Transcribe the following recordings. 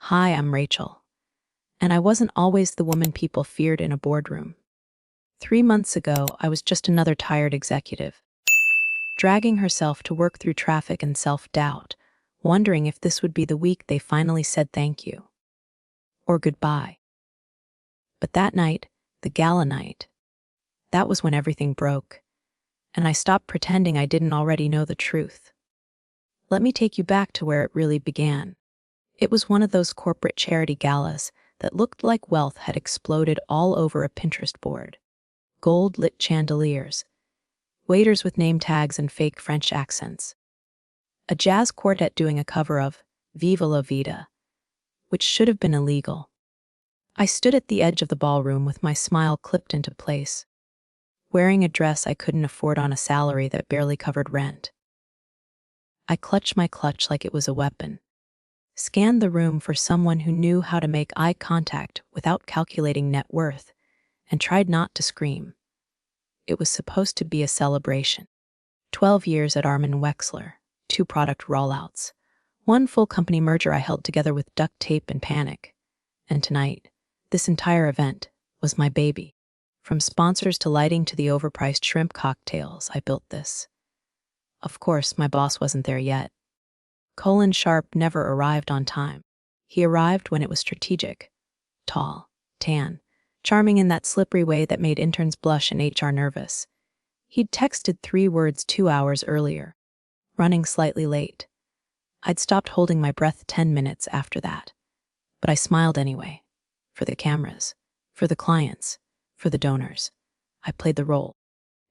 Hi, I'm Rachel. And I wasn't always the woman people feared in a boardroom. 3 months ago, I was just another tired executive, dragging herself to work through traffic and self-doubt, wondering if this would be the week they finally said thank you. Or goodbye. But that night, the gala night, that was when everything broke, and I stopped pretending I didn't already know the truth. Let me take you back to where it really began. It was one of those corporate charity galas that looked like wealth had exploded all over a Pinterest board. Gold-lit chandeliers, waiters with name tags and fake French accents, a jazz quartet doing a cover of Viva la Vida, which should have been illegal. I stood at the edge of the ballroom with my smile clipped into place, wearing a dress I couldn't afford on a salary that barely covered rent. I clutched my clutch like it was a weapon, scanned the room for someone who knew how to make eye contact without calculating net worth, and tried not to scream. It was supposed to be a celebration. 12 years at Armin Wexler, 2 product rollouts, 1 full company merger I held together with duct tape and panic. And tonight, this entire event was my baby. From sponsors to lighting to the overpriced shrimp cocktails, I built this. Of course, my boss wasn't there yet. Colin Sharp never arrived on time. He arrived when it was strategic. Tall, tan, charming in that slippery way that made interns blush and HR nervous. He'd texted 3 words 2 hours earlier, running slightly late. I'd stopped holding my breath 10 minutes after that. But I smiled anyway. For the cameras, for the clients, for the donors. I played the role.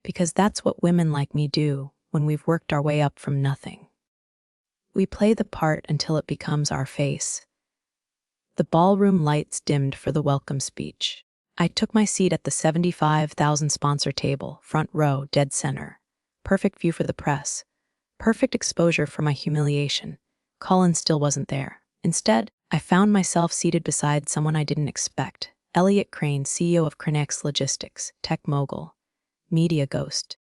Because that's what women like me do when we've worked our way up from nothing. We play the part until it becomes our face. The ballroom lights dimmed for the welcome speech. I took my seat at the 75,000 sponsor table, front row, dead center. Perfect view for the press. Perfect exposure for my humiliation. Colin still wasn't there. Instead, I found myself seated beside someone I didn't expect. Elliot Crane, CEO of Crinex Logistics, tech mogul, media ghost.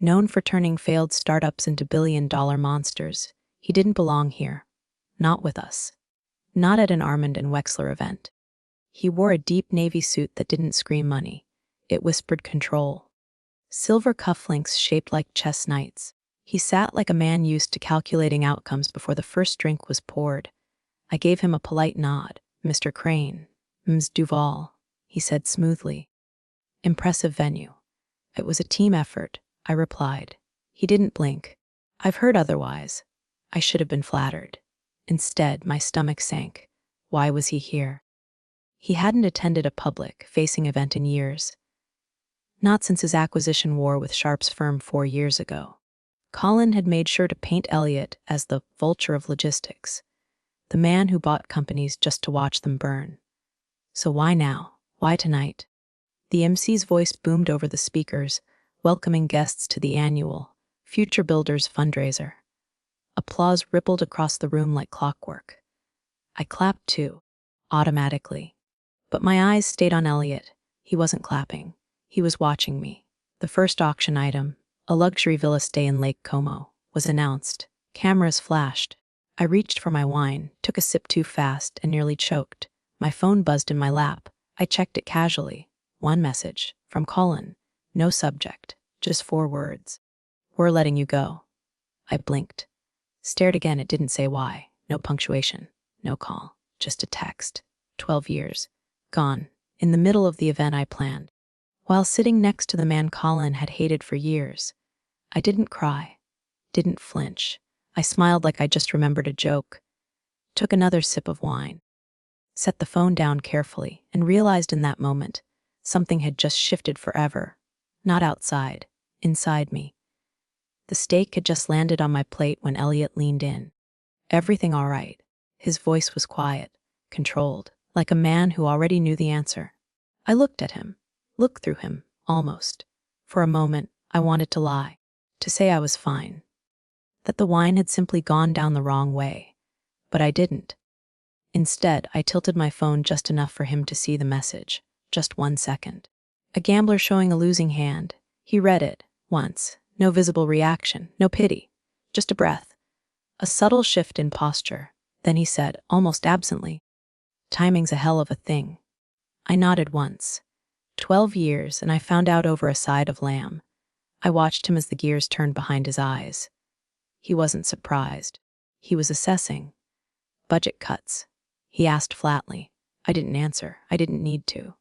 Known for turning failed startups into billion-dollar monsters, he didn't belong here. Not with us. Not at an Armand and Wexler event. He wore a deep navy suit that didn't scream money. It whispered control. Silver cufflinks shaped like chess knights. He sat like a man used to calculating outcomes before the first drink was poured. I gave him a polite nod. Mr. Crane. Ms. Duval, he said smoothly. Impressive venue. It was a team effort, I replied. He didn't blink. I've heard otherwise. I should have been flattered. Instead, my stomach sank. Why was he here? He hadn't attended a public-facing event in years. Not since his acquisition war with Sharp's firm 4 years ago. Colin had made sure to paint Elliot as the vulture of logistics, the man who bought companies just to watch them burn. So why now? Why tonight? The MC's voice boomed over the speakers, welcoming guests to the annual Future Builders fundraiser. Applause rippled across the room like clockwork. I clapped too, automatically. But my eyes stayed on Elliot. He wasn't clapping. He was watching me. The first auction item, a luxury villa stay in Lake Como, was announced. Cameras flashed. I reached for my wine, took a sip too fast, and nearly choked. My phone buzzed in my lap. I checked it casually. 1 message, from Colin. No subject, just 4 words. We're letting you go. I blinked. Stared again, it didn't say why. No punctuation, no call, just a text. 12 years. Gone. In the middle of the event I planned. While sitting next to the man Colin had hated for years. I didn't cry. Didn't flinch. I smiled like I just remembered a joke. Took another sip of wine. Set the phone down carefully and realized in that moment something had just shifted forever. Not outside. Inside me. The steak had just landed on my plate when Elliot leaned in. Everything all right. His voice was quiet, controlled, like a man who already knew the answer. I looked at him, looked through him, almost. For a moment, I wanted to lie, to say I was fine, that the wine had simply gone down the wrong way. But I didn't. Instead, I tilted my phone just enough for him to see the message, just 1 second. A gambler showing a losing hand. He read it, once. No visible reaction, no pity, just a breath. A subtle shift in posture. Then he said, almost absently, Timing's a hell of a thing. I nodded once. 12 years, and I found out over a side of lamb. I watched him as the gears turned behind his eyes. He wasn't surprised. He was assessing. Budget cuts. He asked flatly. I didn't answer. I didn't need to.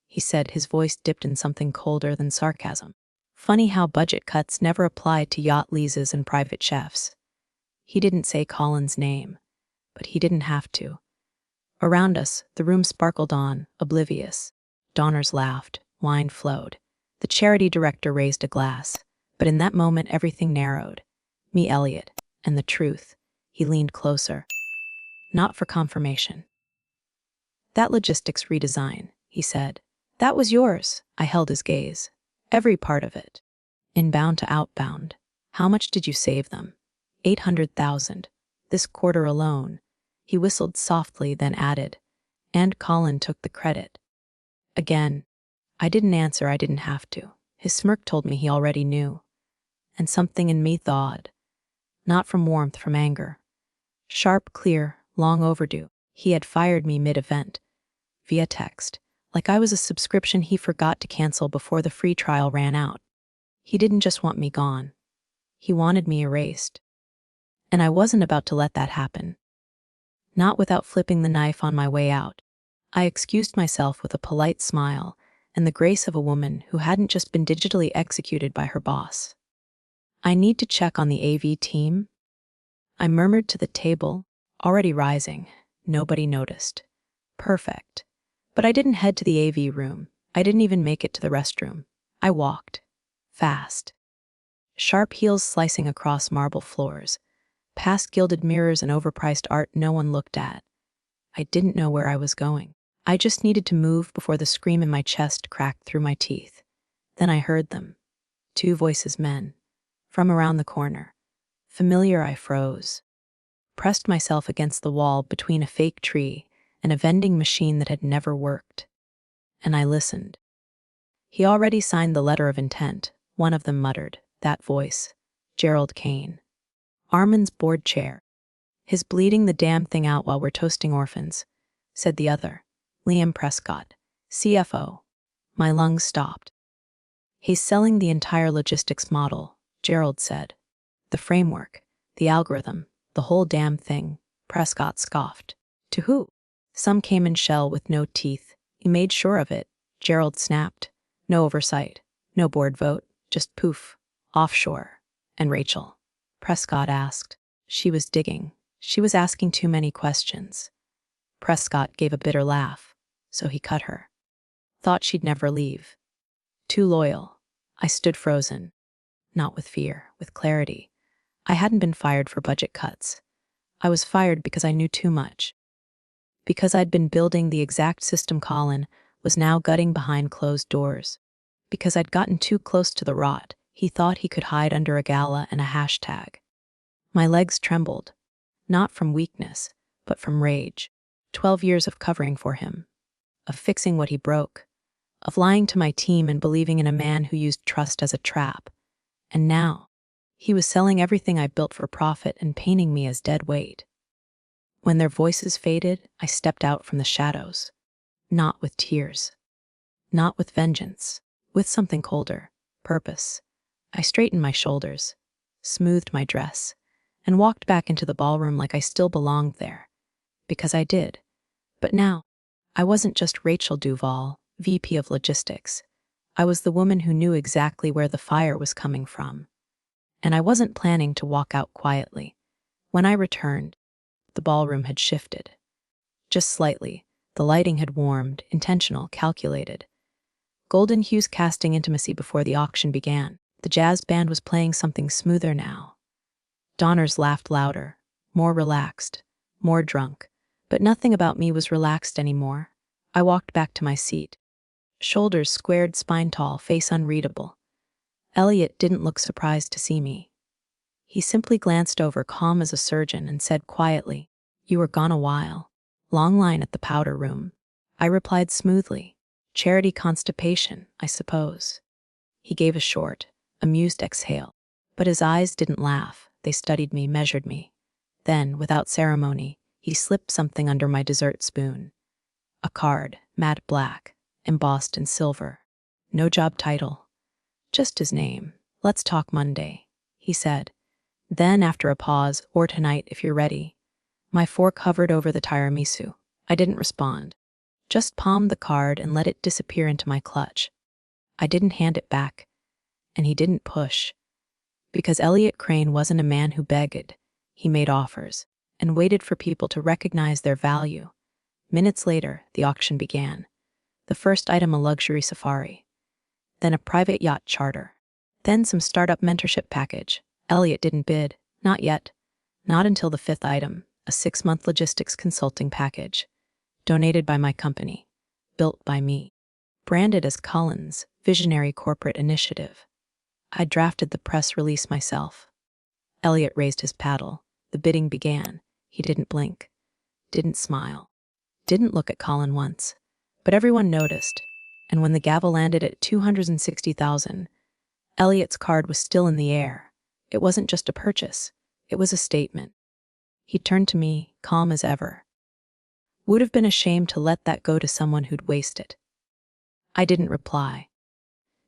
He said, his voice dipped in something colder than sarcasm. Funny how budget cuts never applied to yacht leases and private chefs. He didn't say Colin's name, but he didn't have to. Around us, the room sparkled on, oblivious. Donners laughed, wine flowed. The charity director raised a glass, but in that moment everything narrowed. Me, Elliot, and the truth. He leaned closer. Not for confirmation. That logistics redesign, he said. That was yours. I held his gaze. Every part of it. Inbound to outbound. How much did you save them? 800,000. This quarter alone. He whistled softly, then added. And Colin took the credit. Again. I didn't answer. I didn't have to. His smirk told me he already knew. And something in me thawed. Not from warmth, from anger. Sharp, clear, long overdue. He had fired me mid-event. Via text. Like I was a subscription he forgot to cancel before the free trial ran out. He didn't just want me gone. He wanted me erased. And I wasn't about to let that happen. Not without flipping the knife on my way out. I excused myself with a polite smile and the grace of a woman who hadn't just been digitally executed by her boss. I need to check on the AV team. I murmured to the table, already rising. Nobody noticed. Perfect. But I didn't head to the AV room. I didn't even make it to the restroom. I walked. Fast. Sharp heels slicing across marble floors. Past gilded mirrors and overpriced art no one looked at. I didn't know where I was going. I just needed to move before the scream in my chest cracked through my teeth. Then I heard them. 2 voices, men. From around the corner. Familiar, I froze. Pressed myself against the wall between a fake tree and a vending machine that had never worked. And I listened. He already signed the letter of intent, one of them muttered. That voice. Gerald Kane. Armin's board chair. His bleeding the damn thing out while we're toasting orphans, said the other. Liam Prescott, CFO. My lungs stopped. He's selling the entire logistics model, Gerald said. The framework, the algorithm, the whole damn thing, Prescott scoffed. To who? Some came in shell with no teeth. He made sure of it, Gerald snapped. No oversight, no board vote, just poof, offshore. And Rachel? Prescott asked. She was digging. She was asking too many questions. Prescott gave a bitter laugh, so he cut her. Thought she'd never leave. Too loyal. I stood frozen. Not with fear, with clarity. I hadn't been fired for budget cuts. I was fired because I knew too much. Because I'd been building the exact system Colin was now gutting behind closed doors. Because I'd gotten too close to the rot he thought he could hide under a gala and a hashtag. My legs trembled, not from weakness, but from rage. 12 years of covering for him, of fixing what he broke, of lying to my team and believing in a man who used trust as a trap. And now, he was selling everything I built for profit and painting me as dead weight. When their voices faded, I stepped out from the shadows. Not with tears. Not with vengeance. With something colder. Purpose. I straightened my shoulders, smoothed my dress, and walked back into the ballroom like I still belonged there. Because I did. But now, I wasn't just Rachel Duval, VP of Logistics. I was the woman who knew exactly where the fire was coming from. And I wasn't planning to walk out quietly. When I returned, the ballroom had shifted. Just slightly, the lighting had warmed, intentional, calculated. Golden hues casting intimacy before the auction began. The jazz band was playing something smoother now. Donners laughed louder, more relaxed, more drunk, but nothing about me was relaxed anymore. I walked back to my seat. Shoulders squared, spine tall, face unreadable. Elliot didn't look surprised to see me. He simply glanced over, calm as a surgeon, and said quietly, "You were gone a while. Long line at the powder room." I replied smoothly, "Charity constipation, I suppose." He gave a short, amused exhale, but his eyes didn't laugh. They studied me, measured me. Then, without ceremony, He slipped something under my dessert spoon. A card, matte black, embossed in silver. No job title. Just his name. "Let's talk Monday," he said. Then, after a pause, "Or tonight, if you're ready." My fork hovered over the tiramisu. I didn't respond. Just palmed the card and let it disappear into my clutch. I didn't hand it back, and he didn't push. Because Elliot Crane wasn't a man who begged. He made offers, and waited for people to recognize their value. Minutes later, the auction began. The first item, a luxury safari. Then a private yacht charter. Then some startup mentorship package. Elliot didn't bid. Not yet. Not until the fifth item, a 6-month logistics consulting package. Donated by my company. Built by me. Branded as Cullen's visionary corporate initiative. I drafted the press release myself. Elliot raised his paddle. The bidding began. He didn't blink. Didn't smile. Didn't look at Cullen once. But everyone noticed. And when the gavel landed at $260,000, Elliot's card was still in the air. It wasn't just a purchase. It was a statement. He turned to me, calm as ever. Would have been ashamed to let that go to someone who'd waste it. I didn't reply.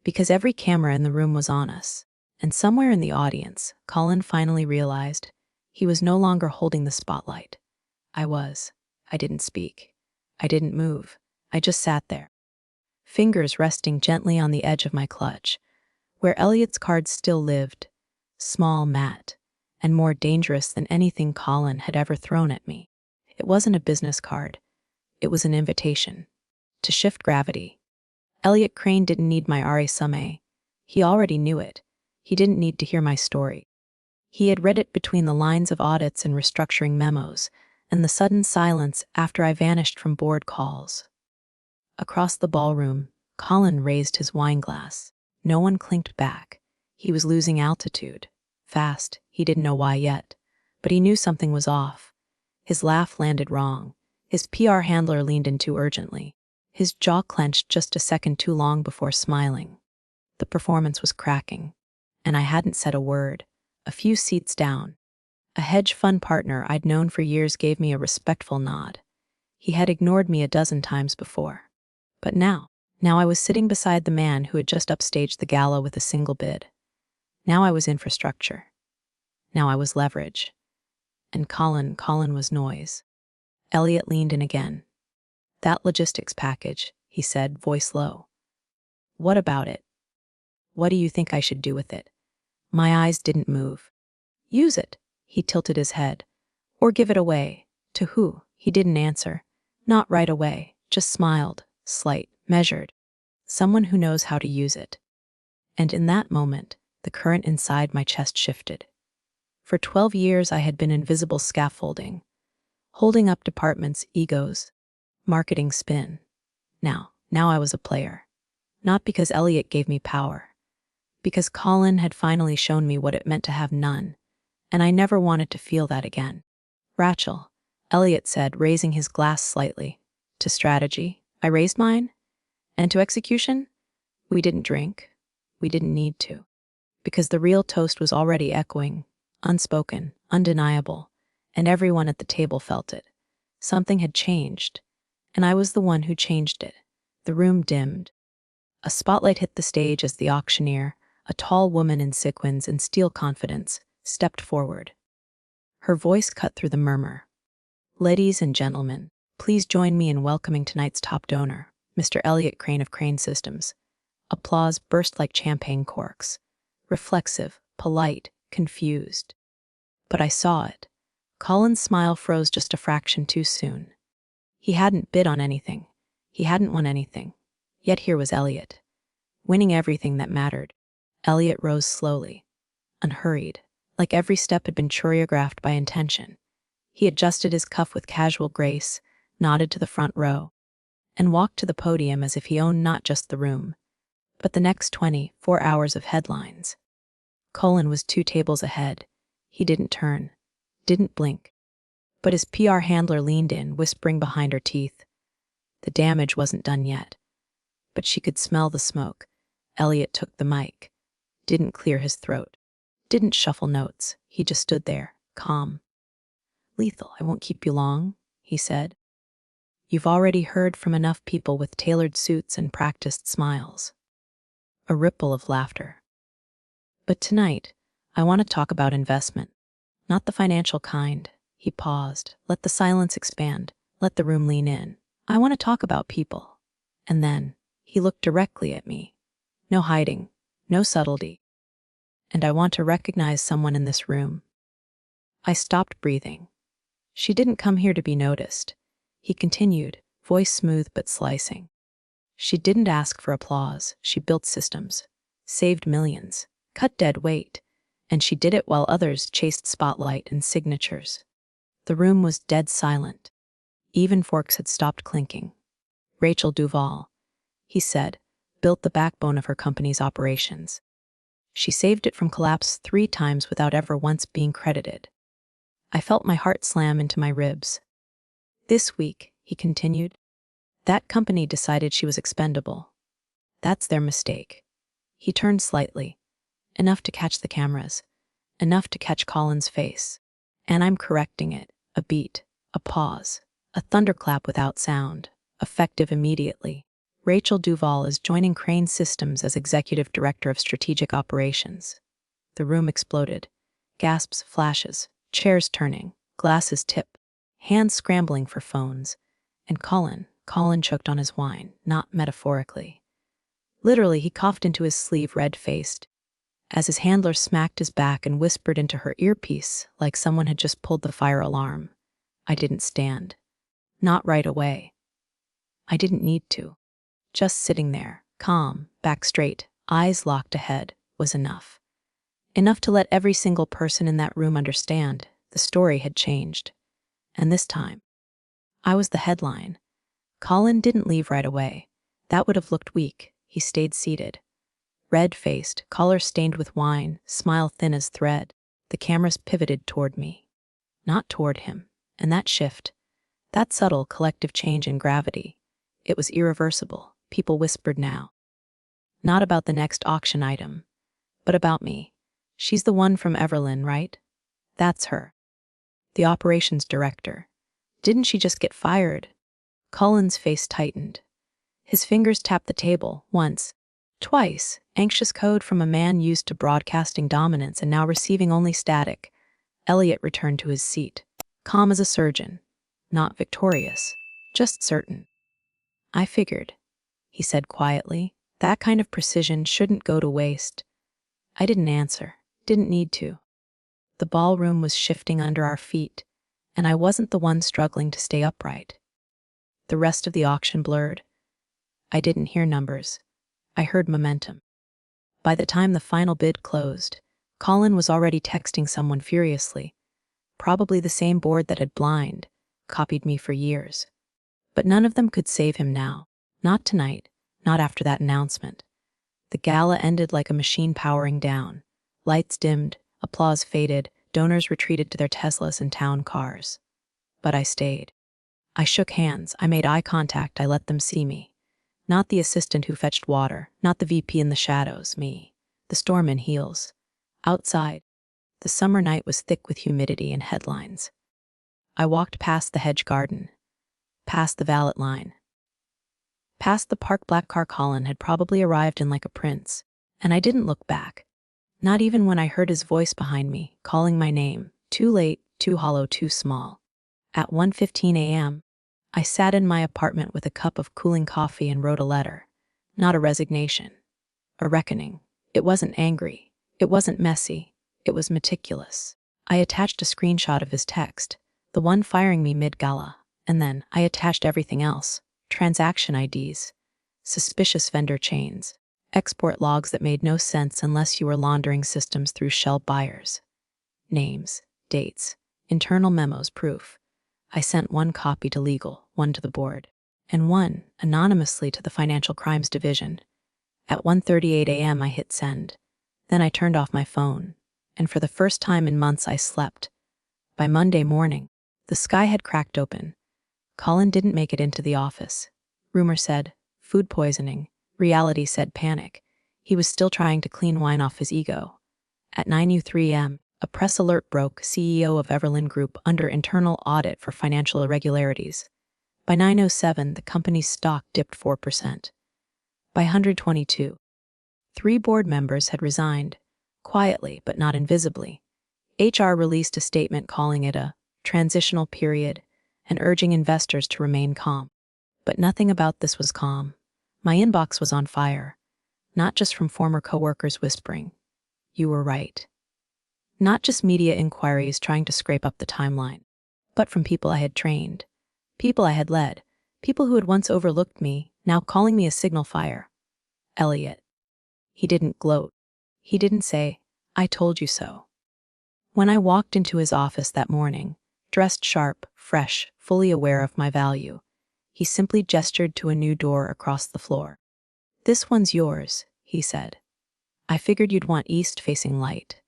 Because every camera in the room was on us. And somewhere in the audience, Cullen finally realized he was no longer holding the spotlight. I was. I didn't speak. I didn't move. I just sat there. Fingers resting gently on the edge of my clutch, where Elliot's card still lived, small, matte, and more dangerous than anything Cullen had ever thrown at me. It wasn't a business card. It was an invitation to shift gravity. Elliot Crane didn't need my Are Summe. He already knew it. He didn't need to hear my story. He had read it between the lines of audits and restructuring memos, and the sudden silence after I vanished from board calls. Across the ballroom, Cullen raised his wine glass. No one clinked back. He was losing altitude. Fast, he didn't know why yet. But he knew something was off. His laugh landed wrong. His PR handler leaned in too urgently. His jaw clenched just a second too long before smiling. The performance was cracking, and I hadn't said a word. A few seats down. A hedge fund partner I'd known for years gave me a respectful nod. He had ignored me a dozen times before. But now I was sitting beside the man who had just upstaged the gala with a single bid. Now I was infrastructure. Now I was leverage. And Cullen was noise. Elliot leaned in again. "That logistics package," he said, voice low. "What about it? What do you think I should do with it?" My eyes didn't move. "Use it," he tilted his head. "Or give it away. To who?" He didn't answer. Not right away, just smiled, slight, measured. Someone who knows how to use it. And in that moment, the current inside my chest shifted. For 12 years I had been invisible scaffolding, holding up departments' egos, marketing spin. Now I was a player. Not because Elliot gave me power. Because Cullen had finally shown me what it meant to have none, and I never wanted to feel that again. "Rachel," Elliot said, raising his glass slightly. "To strategy." I raised mine. "And to execution?" We didn't drink. We didn't need to. Because the real toast was already echoing, unspoken, undeniable, and everyone at the table felt it. Something had changed, and I was the one who changed it. The room dimmed. A spotlight hit the stage as the auctioneer, a tall woman in sequins and steel confidence, stepped forward. Her voice cut through the murmur. "Ladies and gentlemen, please join me in welcoming tonight's top donor, Mr. Elliot Crane of Crane Systems." Applause burst like champagne corks. Reflexive, polite, confused. But I saw it. Cullen's smile froze just a fraction too soon. He hadn't bid on anything. He hadn't won anything. Yet here was Elliot, winning everything that mattered. Elliot rose slowly, unhurried, like every step had been choreographed by intention. He adjusted his cuff with casual grace, nodded to the front row, and walked to the podium as if he owned not just the room, but the next 24 hours of headlines. Cullen was 2 tables ahead. He didn't turn, didn't blink. But his PR handler leaned in, whispering behind her teeth. The damage wasn't done yet. But she could smell the smoke. Elliot took the mic. Didn't clear his throat. Didn't shuffle notes. He just stood there, calm. Lethal, I won't keep you long, he said. You've already heard from enough people with tailored suits and practiced smiles. A ripple of laughter. But tonight, I want to talk about investment. Not the financial kind. He paused. Let the silence expand. Let the room lean in. I want to talk about people. And then, he looked directly at me. No hiding. No subtlety. And I want to recognize someone in this room. I stopped breathing. She didn't come here to be noticed. He continued, voice smooth but slicing. She didn't ask for applause. She built systems, saved millions, cut dead weight, and she did it while others chased spotlight and signatures. The room was dead silent. Even forks had stopped clinking. Rachel Duvall, he said, built the backbone of her company's operations. She saved it from collapse 3 times without ever once being credited. I felt my heart slam into my ribs. This week, he continued, that company decided she was expendable. That's their mistake. He turned slightly, enough to catch the cameras, enough to catch Colin's face. And I'm correcting it, a beat, a pause, a thunderclap without sound, effective immediately. Rachel Duvall is joining Crane Systems as Executive Director of Strategic Operations. The room exploded. Gasps, flashes, chairs turning, glasses tip, hands scrambling for phones. And Colin choked on his wine, not metaphorically. Literally, he coughed into his sleeve, red-faced, as his handler smacked his back and whispered into her earpiece like someone had just pulled the fire alarm. I didn't stand. Not right away. I didn't need to. Just sitting there, calm, back straight, eyes locked ahead, was enough. Enough to let every single person in that room understand the story had changed. And this time, I was the headline. Colin didn't leave right away. That would have looked weak. He stayed seated. Red-faced, collar stained with wine, smile thin as thread. The cameras pivoted toward me. Not toward him. And that shift, that subtle collective change in gravity, it was irreversible. People whispered now. Not about the next auction item, but about me. She's the one from Everlyn, right? That's her. The operations director. Didn't she just get fired? Colin's face tightened. His fingers tapped the table, once, twice, anxious code from a man used to broadcasting dominance and now receiving only static. Elliot returned to his seat, calm as a surgeon. Not victorious, just certain. I figured, he said quietly, that kind of precision shouldn't go to waste. I didn't answer, didn't need to. The ballroom was shifting under our feet, and I wasn't the one struggling to stay upright. The rest of the auction blurred. I didn't hear numbers. I heard momentum. By the time the final bid closed, Colin was already texting someone furiously, probably the same board that had copied me for years. But none of them could save him now. Not tonight, not after that announcement. The gala ended like a machine powering down. Lights dimmed, applause faded, donors retreated to their Teslas and town cars. But I stayed. I shook hands, I made eye contact, I let them see me. Not the assistant who fetched water, not the VP in the shadows, me. The storm in heels. Outside, the summer night was thick with humidity and headlines. I walked past the hedge garden, past the valet line, past the parked black car Colin had probably arrived in like a prince, and I didn't look back. Not even when I heard his voice behind me, calling my name, too late, too hollow, too small. At 1:15 a.m., I sat in my apartment with a cup of cooling coffee and wrote a letter. Not a resignation. A reckoning. It wasn't angry. It wasn't messy. It was meticulous. I attached a screenshot of his text, the one firing me mid-gala, and then I attached everything else. Transaction IDs, suspicious vendor chains, export logs that made no sense unless you were laundering systems through shell buyers. Names, dates, internal memos, proof. I sent one copy to legal, one to the board, and one, anonymously, to the Financial Crimes Division. At 1:38 a.m. I hit send. Then I turned off my phone, and for the first time in months I slept. By Monday morning, the sky had cracked open. Colin didn't make it into the office. Rumor said food poisoning. Reality said panic. He was still trying to clean wine off his ego. At 9:03 a.m., A press alert broke: CEO of Everlyn Group under internal audit for financial irregularities. By 9:07, the company's stock dipped 4%. By 122, 3 board members had resigned, quietly but not invisibly. HR released a statement calling it a transitional period and urging investors to remain calm. But nothing about this was calm. My inbox was on fire, not just from former coworkers whispering, "You were right." Not just media inquiries trying to scrape up the timeline, but from people I had trained, people I had led, people who had once overlooked me, now calling me a signal fire. Elliot. He didn't gloat. He didn't say, "I told you so." When I walked into his office that morning, dressed sharp, fresh, fully aware of my value, he simply gestured to a new door across the floor. "This one's yours," he said. "I figured you'd want east-facing light."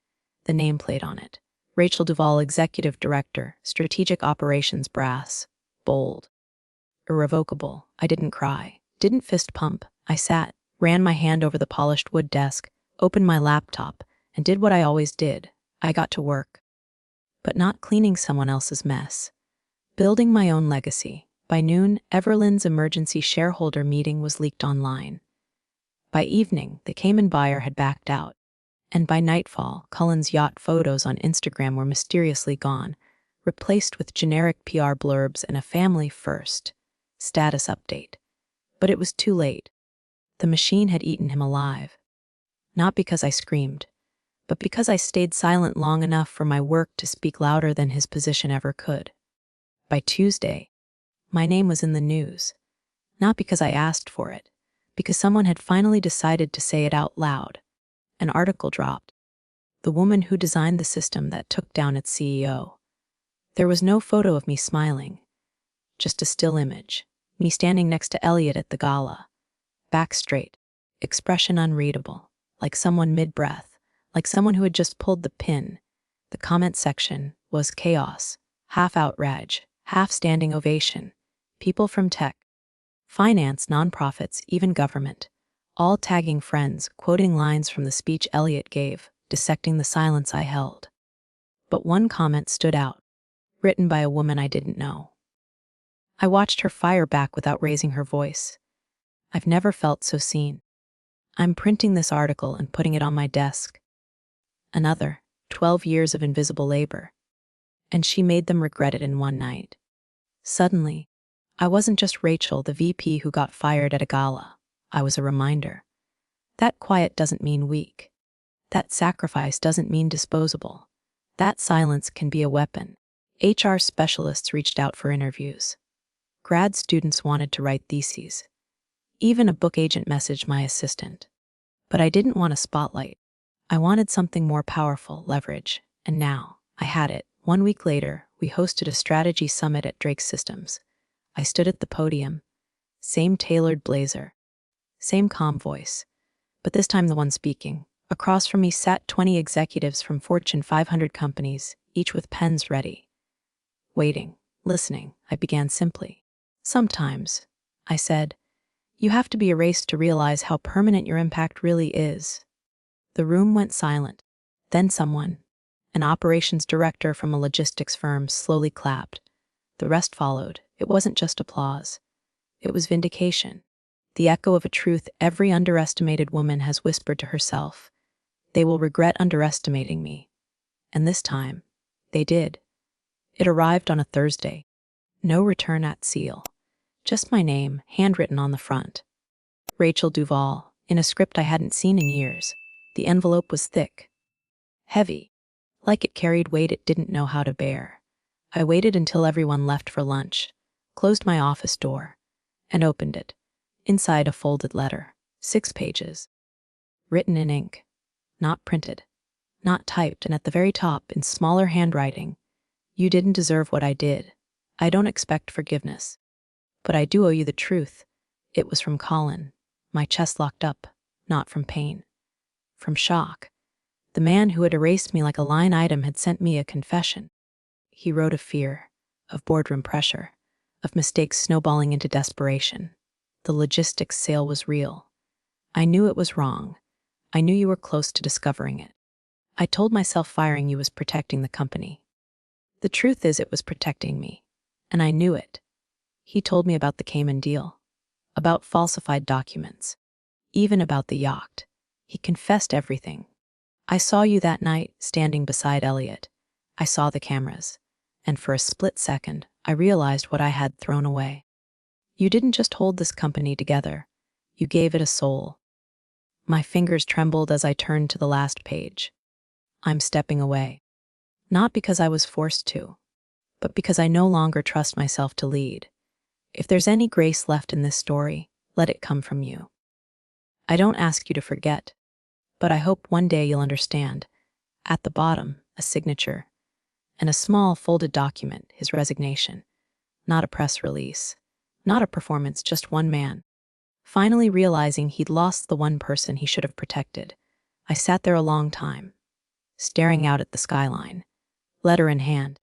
The nameplate on it: Rachel Duvall, Executive Director, Strategic Operations Brass. Bold. Irrevocable. I didn't cry, didn't fist pump. I sat, ran my hand over the polished wood desk, opened my laptop, and did what I always did. I got to work. But not cleaning someone else's mess. Building my own legacy. By noon, Everlyn's emergency shareholder meeting was leaked online. By evening, the Cayman buyer had backed out. And by nightfall, Cullen's yacht photos on Instagram were mysteriously gone, replaced with generic PR blurbs and a family first status update. But it was too late. The machine had eaten him alive. Not because I screamed, but because I stayed silent long enough for my work to speak louder than his position ever could. By Tuesday, my name was in the news. Not because I asked for it, because someone had finally decided to say it out loud. An article dropped. The woman who designed the system that took down its CEO. There was no photo of me smiling, just a still image, me standing next to Elliot at the gala. Back straight, expression unreadable, like someone mid-breath, like someone who had just pulled the pin. The comment section was chaos, half outrage, half standing ovation. People from tech, finance, nonprofits, even government, all tagging friends, quoting lines from the speech Elliot gave, dissecting the silence I held. But one comment stood out, written by a woman I didn't know. I watched her fire back without raising her voice. "I've never felt so seen. I'm printing this article and putting it on my desk." Another, 12 years of invisible labor. And she made them regret it in one night. Suddenly, I wasn't just Rachel, the VP who got fired at a gala. I was a reminder. That quiet doesn't mean weak. That sacrifice doesn't mean disposable. That silence can be a weapon. HR specialists reached out for interviews. Grad students wanted to write theses. Even a book agent messaged my assistant. But I didn't want a spotlight. I wanted something more powerful: leverage. And now, I had it. 1 week later, we hosted a strategy summit at Drake Systems. I stood at the podium. Same tailored blazer. Same calm voice. But this time the one speaking. Across from me sat 20 executives from Fortune 500 companies, each with pens ready. Waiting, listening, I began simply. "Sometimes," I said, "you have to be erased to realize how permanent your impact really is." The room went silent. Then someone, an operations director from a logistics firm, slowly clapped. The rest followed. It wasn't just applause. It was vindication. The echo of a truth every underestimated woman has whispered to herself. They will regret underestimating me. And this time, they did. It arrived on a Thursday. No return at seal. Just my name, handwritten on the front. Rachel Duvall, in a script I hadn't seen in years. The envelope was thick. Heavy. Like it carried weight it didn't know how to bear. I waited until everyone left for lunch, closed my office door, and opened it. Inside, a folded letter, 6 pages. Written in ink. Not printed. Not typed, and at the very top, in smaller handwriting, "You didn't deserve what I did. I don't expect forgiveness. But I do owe you the truth." It was from Colin. My chest locked up, not from pain. From shock. The man who had erased me like a line item had sent me a confession. He wrote of fear, of boardroom pressure, of mistakes snowballing into desperation. The logistics sale was real. I knew it was wrong. I knew you were close to discovering it. I told myself firing you was protecting the company. The truth is it was protecting me, and I knew it. He told me about the Cayman deal, about falsified documents, even about the yacht. He confessed everything. I saw you that night, standing beside Elliot. I saw the cameras, and for a split second, I realized what I had thrown away. You didn't just hold this company together, you gave it a soul. My fingers trembled as I turned to the last page. I'm stepping away. Not because I was forced to, but because I no longer trust myself to lead. If there's any grace left in this story, let it come from you. I don't ask you to forget, but I hope one day you'll understand. At the bottom, a signature, and a small folded document, his resignation. Not a press release, not a performance, just one man. Finally realizing he'd lost the one person he should have protected, I sat there a long time, staring out at the skyline, letter in hand.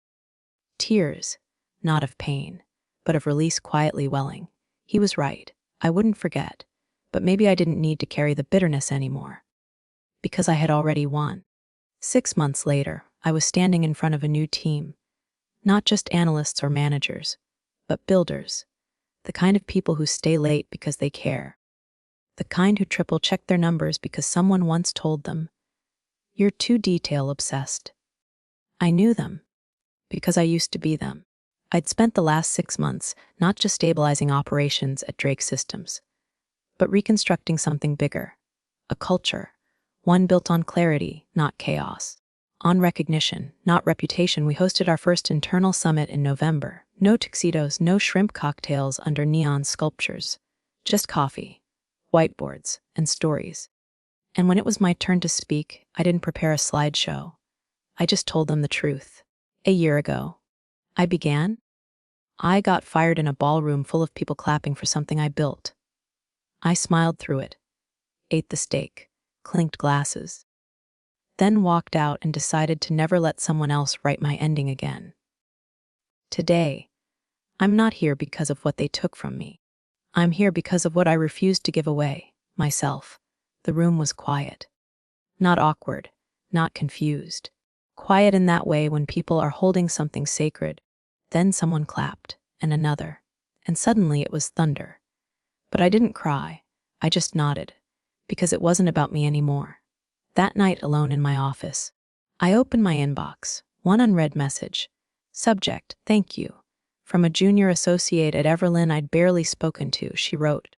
Tears, not of pain, but of release quietly welling. He was right, I wouldn't forget, but maybe I didn't need to carry the bitterness anymore. Because I had already won. 6 months later, I was standing in front of a new team. Not just analysts or managers, but builders. The kind of people who stay late because they care. The kind who triple-check their numbers because someone once told them, "You're too detail-obsessed." I knew them, because I used to be them. I'd spent the last 6 months not just stabilizing operations at Drake Systems, but reconstructing something bigger. A culture, one built on clarity, not chaos. On recognition, not reputation, we hosted our first internal summit in November. No tuxedos, no shrimp cocktails under neon sculptures. Just coffee, whiteboards, and stories. And when it was my turn to speak, I didn't prepare a slideshow. I just told them the truth. A year ago, I began. I got fired in a ballroom full of people clapping for something I built. I smiled through it, ate the steak, clinked glasses, then walked out and decided to never let someone else write my ending again. Today, I'm not here because of what they took from me. I'm here because of what I refused to give away, myself. The room was quiet. Not awkward, not confused. Quiet in that way when people are holding something sacred. Then someone clapped, and another, and suddenly it was thunder. But I didn't cry, I just nodded, because it wasn't about me anymore. That night alone in my office, I opened my inbox, one unread message. Subject, thank you. From a junior associate at Everlyn I'd barely spoken to, she wrote.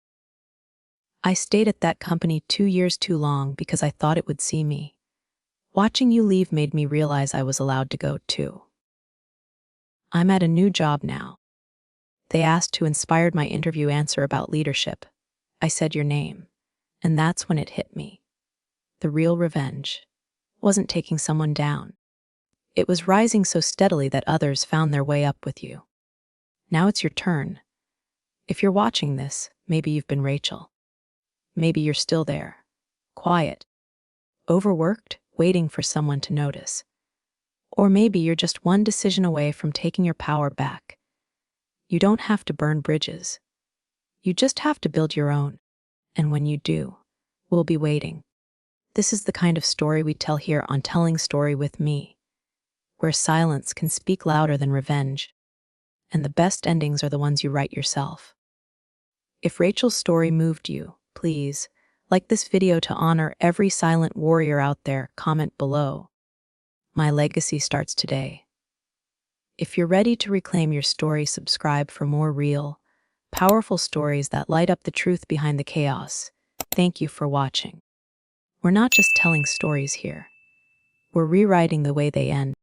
I stayed at that company 2 years too long because I thought it would see me. Watching you leave made me realize I was allowed to go too. I'm at a new job now. They asked who inspired my interview answer about leadership. I said your name, and that's when it hit me. The real revenge wasn't taking someone down. It was rising so steadily that others found their way up with you. Now it's your turn. If you're watching this, maybe you've been Rachel. Maybe you're still there, quiet, overworked, waiting for someone to notice. Or maybe you're just one decision away from taking your power back. You don't have to burn bridges. You just have to build your own. And when you do, we'll be waiting. This is the kind of story we tell here on Telling Story with Me, where silence can speak louder than revenge, and the best endings are the ones you write yourself. If Rachel's story moved you, please like this video to honor every silent warrior out there. Comment below. My legacy starts today. If you're ready to reclaim your story, subscribe for more real, powerful stories that light up the truth behind the chaos. Thank you for watching. We're not just telling stories here. We're rewriting the way they end.